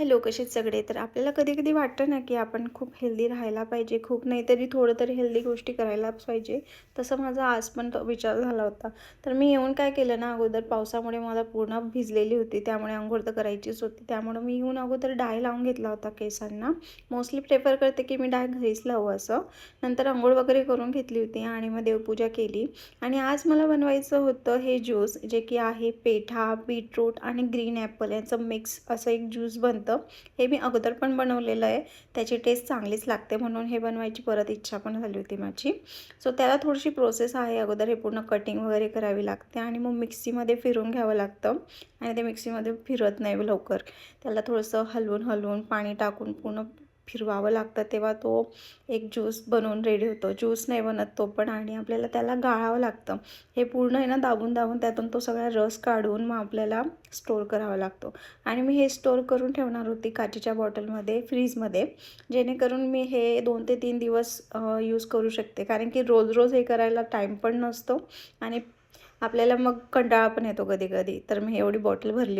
Hello, कसे आहेत सगळे? तर आपल्याला कधी-कधी वाटतं ना, की आपण खूप हेल्दी राहायला पाहिजे, खूप नाही तरी थोडं तरी हेल्दी गोष्टी करायलाच पाहिजे. तसं माझा आज पण तो विचार झाला होता. तर मी येऊन काय केलं ना, अगोदर पावसामुळे मला पूर्ण भिजलेली होती, त्यामुळे अंघोळ तर करायचीच होती. त्यामुळे मी येऊन अगोदर डाय लावून घेतला होता केसांना. मोस्टली प्रेफर करते, की मी डाय घरीच लावू असं. नंतर अंघोळ वगैरे करून घेतली होती आणि मग देवपूजा केली. आणि आज मला बनवायचं होतं हे ज्यूस, जे की आहे पेठा, बीटरूट आणि ग्रीन ॲपल यांचं मिक्स असं एक ज्यूस बनतं. हे मी अगोदर पण बनवलेलं आहे. त्याची टेस्ट चांगलीच लागते म्हणून हे बनवायची परत इच्छा पण झाली होती माझी. सो त्याला थोडीशी प्रोसेस आहे. अगोदर हे पूर्ण कटिंग वगैरे करावी लागते आणि मग मिक्सीमध्ये फिरवून घ्यावं लागतं आणि ते मिक्सीमध्ये फिरत नाही लवकर. त्याला थोडंसं हलवून पाणी टाकून पूर्ण फिरवावं लागतं, तेव्हा तो एक ज्यूस बनवून रेडी होतो. ज्यूस नाही बनत तो पण आणि आपल्याला त्याला गाळावं लागतं. हे पूर्ण आहे ना दाबून त्यातून तो सगळा रस काढून मग आपल्याला स्टोअर करावा लागतो. आणि मी हे स्टोअर करून ठेवणार होती काचेच्या बॉटलमध्ये फ्रीजमध्ये, जेणेकरून मी हे 2 ते 3 दिवस यूज करू शकते. कारण की रोज हे करायला टाईम पण नसतो आणि आपल्याला मग कंटाळा पण येतो कधी-कधी. तर मी एवढी बॉटल भरली.